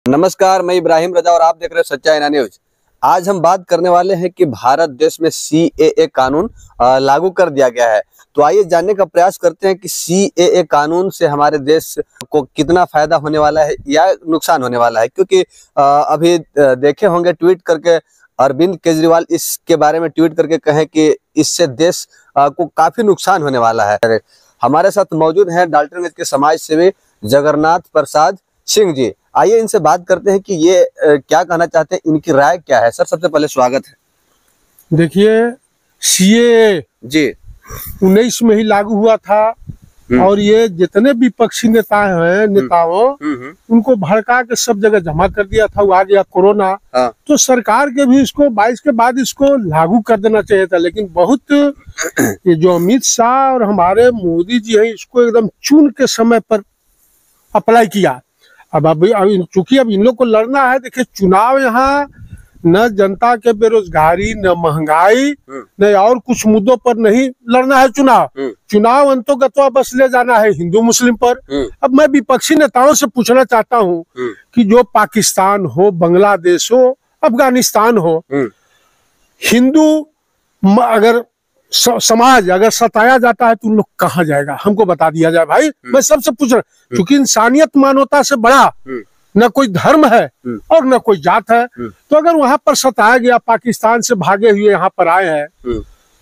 नमस्कार, मैं इब्राहिम रजा और आप देख रहे हैं सच्चा इना न्यूज। आज हम बात करने वाले हैं कि भारत देश में CAA कानून लागू कर दिया गया है। तो आइए जानने का प्रयास करते हैं कि CAA कानून से हमारे देश को कितना फायदा होने वाला है या नुकसान होने वाला है। क्योंकि अभी देखे होंगे ट्वीट करके अरविंद केजरीवाल इसके बारे में ट्वीट करके कहे कि इससे देश को काफी नुकसान होने वाला है। हमारे साथ मौजूद हैं डाल्टनगंज के समाज सेवी जगन्नाथ प्रसाद सिंह जी। आइए इनसे बात करते हैं कि ये क्या कहना चाहते हैं, इनकी राय क्या है। सर, सबसे पहले स्वागत है। देखिए, CAA जी 19 में ही लागू हुआ था और ये जितने विपक्षी नेताओं उनको भड़का के सब जगह जमा कर दिया था। वो आ गया कोरोना। तो सरकार के भी इसको 22 के बाद इसको लागू कर देना चाहिए था, लेकिन बहुत ये जो अमित शाह और हमारे मोदी जी हैं इसको एकदम चुन के समय पर अप्लाई किया। अब चूंकि अब इन लोग को लड़ना है। देखिए, चुनाव यहाँ न जनता के बेरोजगारी, न महंगाई, न और कुछ मुद्दों पर नहीं लड़ना है। चुनाव अंतोगत्वा बस ले जाना है हिंदू मुस्लिम पर। अब मैं विपक्षी नेताओं से पूछना चाहता हूँ कि जो पाकिस्तान हो, बांग्लादेश हो, अफगानिस्तान हो, हिंदू अगर समाज अगर सताया जाता है तो उन लोग कहाँ जाएगा? हमको बता दिया जाए भाई। मैं सबसे पूछ रहा हूँ, क्योंकि इंसानियत मानवता से बड़ा न कोई धर्म है और न कोई जात है। तो अगर वहां पर सताया गया, पाकिस्तान से भागे हुए यहाँ पर आए हैं,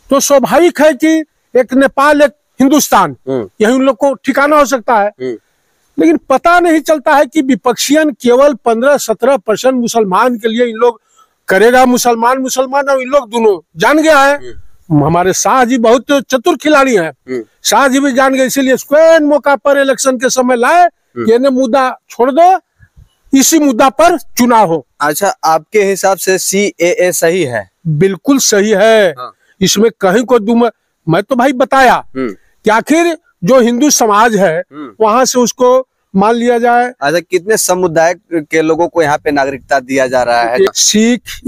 तो स्वाभाविक है कि एक नेपाल, एक हिंदुस्तान, यही उन लोग को ठिकाना हो सकता है। लेकिन पता नहीं चलता है कि विपक्षियन केवल 15-17% मुसलमान के लिए इन लोग करेगा। मुसलमान और इन लोग दोनों जान गया है। हमारे शाह जी बहुत चतुर खिलाड़ी हैं। शाह जी भी जान गए, इसीलिए स्क्वायर मौका पर इलेक्शन के समय लाए ये मुद्दा छोड़ दो, इसी मुद्दा पर चुनाव हो। अच्छा, आपके हिसाब से CAA सही है? बिल्कुल सही है। इसमें कहीं को मैं तो भाई बताया कि आखिर जो हिंदू समाज है वहां से उसको मान लिया जाए। अच्छा, कितने समुदाय के लोगों को यहाँ पे नागरिकता दिया जा रहा है?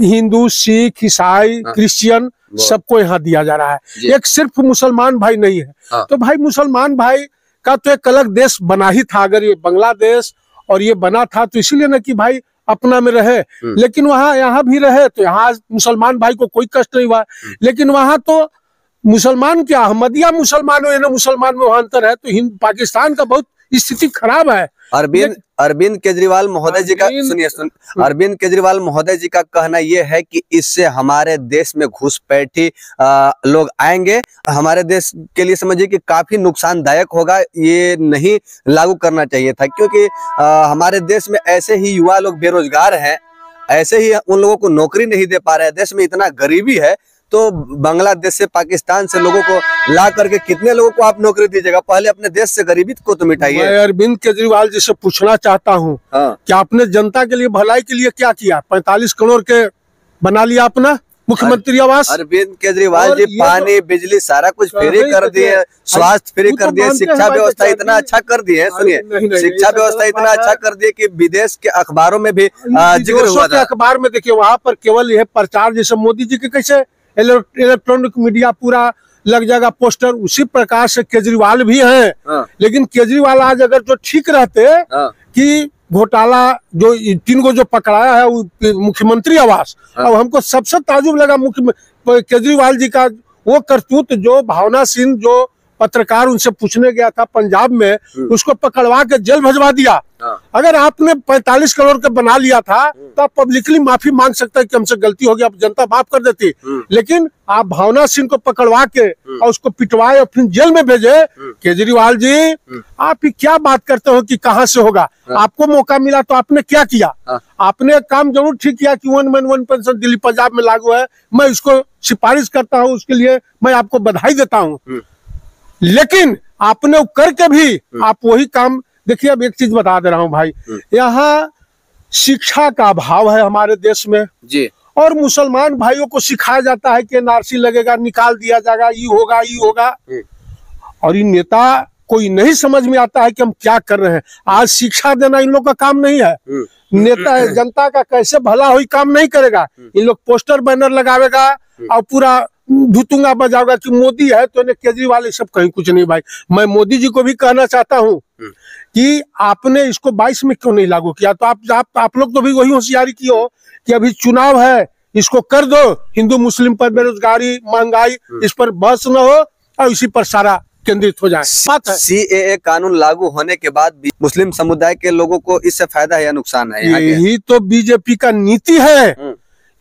हिंदू, सिख, ईसाई, क्रिश्चियन सबको यहाँ दिया जा रहा है। एक सिर्फ मुसलमान भाई नहीं है। तो भाई मुसलमान भाई का तो एक अलग देश बना ही था। अगर ये बांग्लादेश और ये बना था तो इसीलिए ना कि भाई अपना में रहे, लेकिन वहाँ यहाँ भी रहे तो यहाँ मुसलमान भाई को कोई कष्ट नहीं हुआ। लेकिन वहाँ तो मुसलमान क्या, अहमदिया मुसलमान हो या ना मुसलमान में वहाँ अंतर है। तो पाकिस्तान का बहुत स्थिति खराब है। अरविंद केजरीवाल महोदय जी का अरविंद केजरीवाल महोदय जी का कहना यह है कि इससे हमारे देश में घुसपैठी लोग आएंगे, हमारे देश के लिए समझिए कि काफी नुकसानदायक होगा। ये नहीं लागू करना चाहिए था, क्योंकि हमारे देश में ऐसे ही युवा लोग बेरोजगार हैं, ऐसे ही उन लोगों को नौकरी नहीं दे पा रहे हैं। देश में इतना गरीबी है, तो बांग्लादेश से, पाकिस्तान से लोगों को ला करके कितने लोगों को आप नौकरी दीजिएगा? पहले अपने देश से गरीबी को तो मिटाइए। मैं अरविंद केजरीवाल जी से पूछना चाहता हूँ कि आपने जनता के लिए, भलाई के लिए क्या किया? 45 करोड़ के बना लिया अपना मुख्यमंत्री आवास। अरविंद केजरीवाल जी पानी, बिजली सारा कुछ फ्री कर दिए, स्वास्थ्य फ्री कर दिए, शिक्षा व्यवस्था इतना अच्छा कर दिए। सुनिए, शिक्षा व्यवस्था इतना अच्छा कर दिए कि विदेश के अखबारों में भी जिक्र हुआ था। अखबार में देखिए, वहाँ पर केवल यह प्रचार, जैसे मोदी जी के कैसे इलेक्ट्रॉनिक मीडिया पूरा लग जाएगा पोस्टर, उसी प्रकार से केजरीवाल भी हैं। लेकिन केजरीवाल आज अगर जो ठीक रहते कि घोटाला जो 3 को जो पकड़ाया है मुख्यमंत्री आवास, अब हमको सबसे ताजुब लगा केजरीवाल जी का वो करतूत, जो भावना सिंह जो पत्रकार उनसे पूछने गया था पंजाब में, उसको पकड़वा के जेल भिजवा दिया। अगर आपने 45 करोड़ का बना लिया था तो आप पब्लिकली माफी मांग सकते हैं कि हमसे गलती हो गई, अब जनता माफ कर देती। लेकिन आप भावना सिंह को पकड़वा के और उसको पिटवाए और फिर जेल में भेजे। केजरीवाल जी, आप ही क्या बात करते हो कि कहां से होगा? आपको मौका मिला तो आपने क्या किया? आपने एक काम जरूर ठीक किया कि 1 मैन 1 पेंशन दिल्ली पंजाब में लागू है। मैं इसको सिफारिश करता हूँ, उसके लिए मैं आपको बधाई देता हूँ। लेकिन आपने करके भी आप वही काम, देखिए अब एक चीज बता दे रहा हूँ भाई, यहाँ शिक्षा का अभाव है हमारे देश में जी। और मुसलमान भाइयों को सिखाया जाता है कि NRC लगेगा, निकाल दिया जाएगा, ये होगा। और ये नेता कोई नहीं समझ में आता है कि हम क्या कर रहे हैं। आज शिक्षा देना इन लोग का काम नहीं है। नेता जनता का कैसे भला हो काम नहीं करेगा। इन लोग पोस्टर बैनर लगावेगा और पूरा धुतूंगा बजाऊंगा कि मोदी है तो इन्हें केजरीवाल ये सब कहीं कुछ नहीं भाई। मैं मोदी जी को भी कहना चाहता हूँ कि आपने इसको 22 में क्यों नहीं लागू किया। तो आप लोग तो भी वही होशियारी की हो कि अभी चुनाव है, इसको कर दो, हिंदू मुस्लिम पर बेरोजगारी महंगाई इस पर बहस न हो और इसी पर सारा केंद्रित हो जाए। सीएए कानून लागू होने के बाद भी मुस्लिम समुदाय के लोगों को इससे फायदा है या नुकसान है? यही तो बीजेपी का नीति है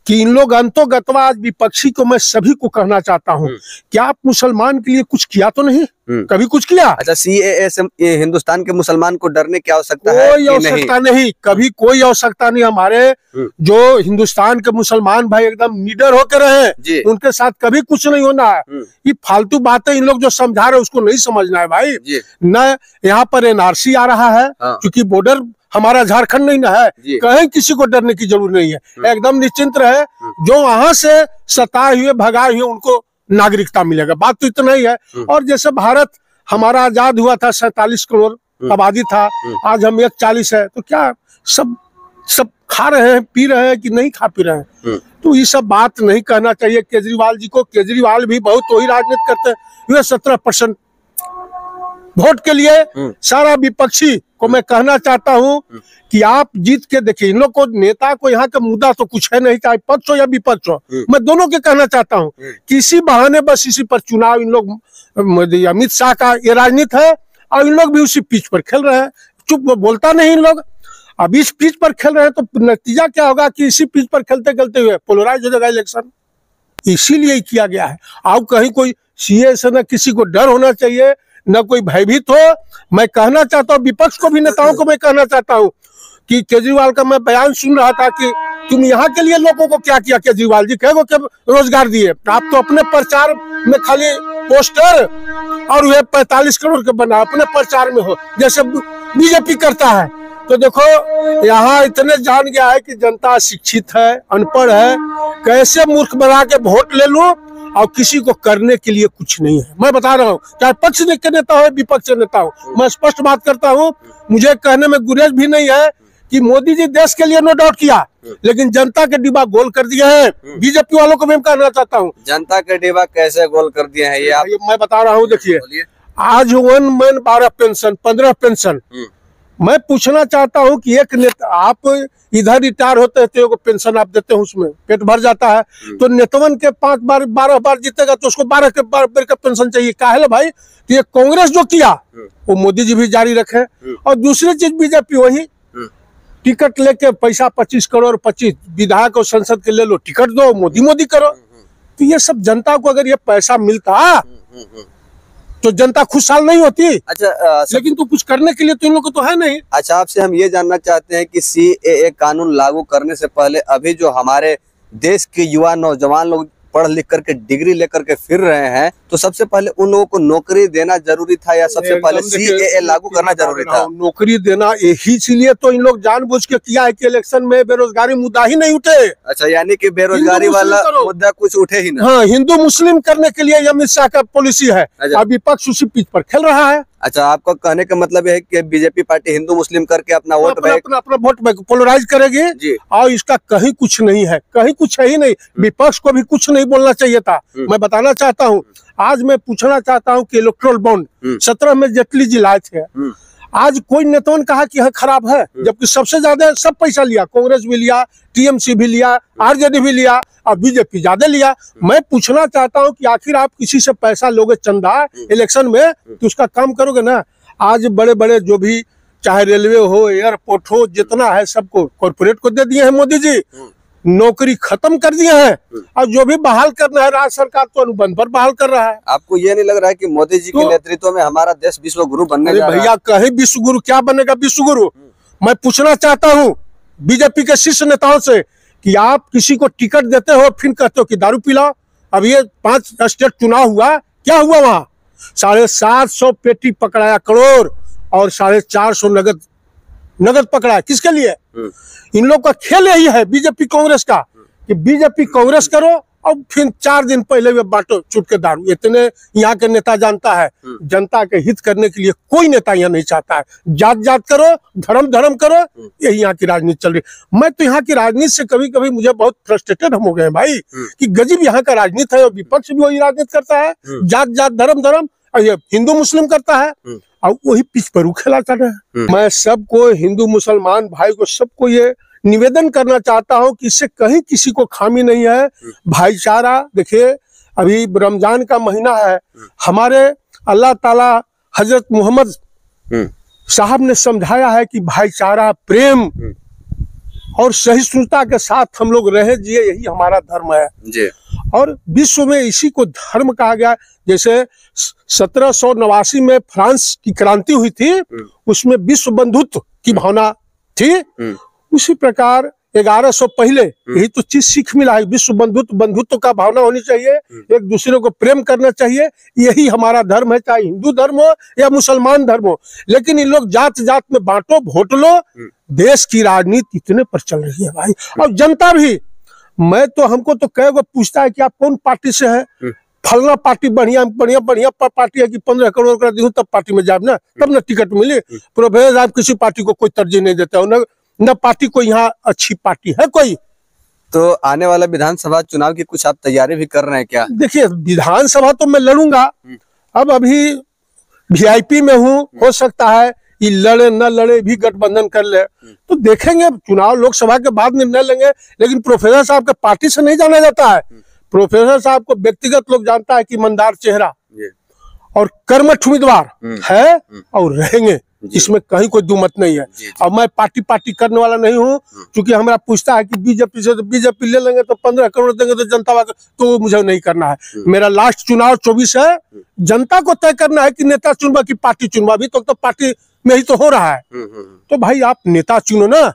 कि इन लोग अंतोगत्वा आज विपक्षी को मैं सभी को कहना चाहता हूँ कि आप मुसलमान के लिए कुछ किया तो नहीं, कभी कुछ किया? अच्छा, सीएए से हिंदुस्तान के मुसलमान को डरने की आवश्यकता है? कोई आवश्यकता नहीं, कभी कोई आवश्यकता नहीं। हमारे जो हिंदुस्तान के मुसलमान भाई एकदम निडर होकर रहे, उनके साथ कभी कुछ नहीं होना है। ये फालतू बातें इन लोग जो समझा रहे उसको नहीं समझना है भाई। न यहाँ पर एनआरसी आ रहा है, क्योंकि बॉर्डर हमारा झारखंड नहीं ना है, कहीं किसी को डरने की जरूरत नहीं है। एकदम निश्चिंत रहे, जो वहां से सताए हुए भगाए हुए उनको नागरिकता मिलेगा। बात तो इतना ही है। और जैसे भारत हमारा आजाद हुआ था, 47 करोड़ आबादी था, आज हम 140 है, तो क्या सब खा रहे हैं पी रहे हैं कि नहीं खा पी रहे हैं? तो ये सब बात नहीं कहना चाहिए केजरीवाल जी को। केजरीवाल भी बहुत वही राजनीति करते हैं। 17% वोट के लिए सारा विपक्षी को मैं कहना चाहता हूं कि आप जीत के देखिए। इन लोग को, नेता को यहाँ का मुद्दा तो कुछ है नहीं, चाहे पक्ष हो या विपक्ष हो। मैं दोनों के कहना चाहता हूं कि इसी बहाने बस इसी पर चुनाव, इन लोग अमित शाह का ये राजनीति है और इन लोग भी उसी पिच पर खेल रहे हैं। चुप बोलता नहीं इन लोग। अब इस पिच पर खेल रहे हैं तो नतीजा क्या होगा कि इसी पिच पर खेलते खेलते हुए पोलराइज हो जाएगा इलेक्शन। इसीलिए किया गया है। अब कहीं कोई सीए से न किसी को डर होना चाहिए, न कोई भयभीत हो। मैं कहना चाहता हूँ विपक्ष को भी, नेताओं को मैं कहना चाहता हूँ कि केजरीवाल का मैं बयान सुन रहा था कि तुम यहाँ के लिए लोगों को क्या किया केजरीवाल जी, कहो कि रोजगार दिए। आप तो अपने प्रचार में खाली पोस्टर और वे 45 करोड़ के बना अपने प्रचार में हो, जैसे बीजेपी करता है। तो देखो यहाँ इतने जान गया है कि जनता शिक्षित है, अनपढ़ है, कैसे मूर्ख बना के वोट ले लूं और किसी को करने के लिए कुछ नहीं है। मैं बता रहा हूँ, चाहे पक्ष के नेता हो विपक्ष नेता हो, मैं स्पष्ट बात करता हूँ। मुझे कहने में गुरेज भी नहीं है कि मोदी जी देश के लिए नो डाउट किया, लेकिन जनता के डिब्बा गोल कर दिए हैं। बीजेपी वालों को मैं कहना चाहता हूँ, जनता के डिब्बा कैसे गोल कर दिए हैं ये मैं बता रहा हूँ। देखिए आज 1 मन 12 पेंशन, 15 पेंशन। मैं पूछना चाहता हूँ कि एक नेता, आप इधर रिटायर होते हैं तो पेंशन आप देते हैं, उसमें पेट भर जाता है। तो नेतवन के 5 बार 12 बार जीतेगा तो उसको 12 के बार का पेंशन चाहिए। काहे भाई? तो ये कांग्रेस जो किया वो मोदी जी भी जारी रखे। और दूसरी चीज बीजेपी वही टिकट लेके पैसा 25 करोड़ 25 विधायक और संसद के ले लो, टिकट दो, मोदी करो। तो ये सब जनता को अगर ये पैसा मिलता तो जनता खुशहाल नहीं होती। अच्छा, लेकिन तो कुछ करने के लिए तो इन लोग को तो है नहीं। अच्छा, आपसे हम ये जानना चाहते हैं कि सीएए कानून लागू करने से पहले अभी जो हमारे देश के युवा नौजवान लोग पढ़ लिख करके डिग्री लेकर के फिर रहे हैं, तो सबसे पहले उन लोगों को नौकरी देना जरूरी था या सबसे पहले सीएए लागू करना जरूरी था? नौकरी देना यही इसीलिए तो इन लोग जानबूझ के किया है कि इलेक्शन में बेरोजगारी मुद्दा ही नहीं उठे। अच्छा, यानी कि बेरोजगारी वाला मुद्दा कुछ उठे ही नहीं। हाँ, हिंदू मुस्लिम करने के लिए अमित शाह का पॉलिसी है। अभी विपक्ष उसी पिच पर खेल रहा है। अच्छा, आपका कहने का मतलब है कि बीजेपी पार्टी हिंदू मुस्लिम करके अपना वोट अपना वोट बैंक पोलराइज करेगी और इसका कहीं कुछ नहीं है, कहीं कुछ है ही नहीं। विपक्ष को भी कुछ नहीं बोलना चाहिए था। मैं बताना चाहता हूँ, आज मैं पूछना चाहता हूँ कि इलेक्ट्रोल बॉन्ड 17 में जेटली जी लाए थे, आज कोई नेता ने कहा कि हाँ खराब है, जबकि सबसे ज्यादा सब पैसा लिया, कांग्रेस भी लिया, टीएमसी भी लिया, आरजेडी भी लिया और बीजेपी ज्यादा लिया। मैं पूछना चाहता हूं कि आखिर आप किसी से पैसा लोगे चंदा इलेक्शन में तो उसका काम करोगे ना। आज बड़े बड़े जो भी चाहे रेलवे हो, एयरपोर्ट हो, जितना है सबको कॉर्पोरेट को दे दिए हैं मोदी जी, नौकरी खत्म कर दिए हैं। और जो भी बहाल करना है राज्य सरकार तो अनुबंध पर बहाल कर रहा है। आपको ये नहीं लग रहा है कि मोदी जी के नेतृत्व में हमारा देश विश्व गुरु बनने जा रहा है? भैया कहीं विश्व गुरु क्या बनेगा विश्व गुरु। मैं पूछना चाहता हूँ बीजेपी के शीर्ष नेताओं से कि आप किसी को टिकट देते हो फिर कहते हो कि दारू पिलाओ। अब ये 5 स्टेट चुनाव हुआ, क्या हुआ वहां? 750 पेटी पकड़ाया करोड़ और 450 नगद पकड़ा। किसके लिए? इन लोग का खेल यही है बीजेपी कांग्रेस का कि बीजेपी कांग्रेस करो और फिर 4 दिन पहले वे बांटो छूट के दारू। इतने यहाँ के नेता जानता है, जनता के हित करने के लिए कोई नेता यहाँ नहीं चाहता है। जात जात करो, धर्म धर्म करो, यही यहाँ की राजनीति चल रही। मैं तो यहाँ की राजनीति से कभी कभी मुझे बहुत फ्रस्ट्रेटेड हम हो गए भाई, कि गजब यहाँ का राजनीति है, और विपक्ष भी वही राजनीति करता है, जात जात धर्म धर्म, और ये हिंदू मुस्लिम करता है और वही पिच पर खेला कर रहे हैं। मैं सबको, हिंदू मुसलमान भाई को, सबको ये निवेदन करना चाहता हूं कि इससे कहीं किसी को खामी नहीं है। भाईचारा, देखिए अभी रमजान का महीना है, हमारे अल्लाह ताला हजरत मोहम्मद साहब ने समझाया है कि भाईचारा, प्रेम और सहिष्णुता के साथ हम लोग रहे जिए, यही हमारा धर्म है जी। और विश्व में इसी को धर्म कहा गया। जैसे 1789 में फ्रांस की क्रांति हुई थी, उसमें विश्व बंधुत्व की भावना थी। उसी प्रकार 1100 पहले यही तो चीज सीख मिला है, विश्व बंधुत्व का भावना होनी चाहिए, एक दूसरे को प्रेम करना चाहिए, यही हमारा धर्म है, चाहे हिंदू धर्म हो या मुसलमान धर्म हो। लेकिन इन लोग जात जात में बांटो, वोट लो, देश की राजनीति इतने पर चल रही है भाई। और जनता भी, मैं तो, हमको तो कई बार पूछता है कि आप कौन पार्टी से है, फलना पार्टी बढ़िया बढ़िया बढ़िया पार्टी है कि 15 करोड़ का दूं तब पार्टी में जाए ना, तब ना टिकट मिले। प्रोफेसर साहब किसी पार्टी को कोई तरजीह नहीं देता, न पार्टी को यहाँ अच्छी पार्टी है कोई। तो आने वाला विधानसभा चुनाव की कुछ आप तैयारी भी कर रहे हैं क्या? देखिए विधानसभा तो मैं लड़ूंगा, अब अभी VIP में हूँ, हो सकता है ये लड़े न लड़े भी गठबंधन कर ले, तो देखेंगे चुनाव लोकसभा के बाद निर्णय लेंगे। लेकिन प्रोफेसर साहब के पार्टी से नहीं जाना जाता है, प्रोफेसर साहब को व्यक्तिगत लोग जानता है कि ईमानदार चेहरा और कर्मठ उम्मीदवार है और रहेंगे, इसमें कहीं कोई दुमत नहीं है। और मैं पार्टी करने वाला नहीं हूँ, क्योंकि हमारा पूछता है कि बीजेपी से, तो बीजेपी ले लेंगे तो 15 करोड़ देंगे तो जनता, तो मुझे नहीं करना है। मेरा लास्ट चुनाव 24 है, जनता को तय करना है कि नेता चुनवा की पार्टी चुनवा। अभी तो पार्टी में ही तो हो रहा है। तो भाई आप नेता चुनो ना,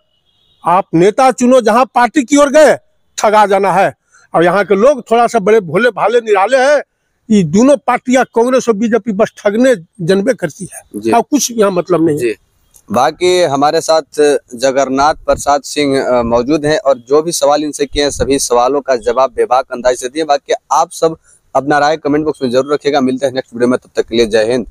आप नेता चुनो, जहाँ पार्टी की ओर गए ठगा जाना है। और यहाँ के लोग थोड़ा सा बड़े भोले भाले निराले हैं, ये दोनों पार्टियां कांग्रेस और बीजेपी बस ठगने जनबे करती है, और कुछ यहाँ मतलब नहीं है। बाकी हमारे साथ जगन्नाथ प्रसाद सिंह मौजूद हैं, और जो भी सवाल इनसे किए हैं सभी सवालों का जवाब बेबाक अंदाज से दिए। बाकी आप सब अपना राय कमेंट बॉक्स में जरूर रखिएगा। मिलते हैं नेक्स्ट वीडियो में, तब तक के लिए जय हिंद।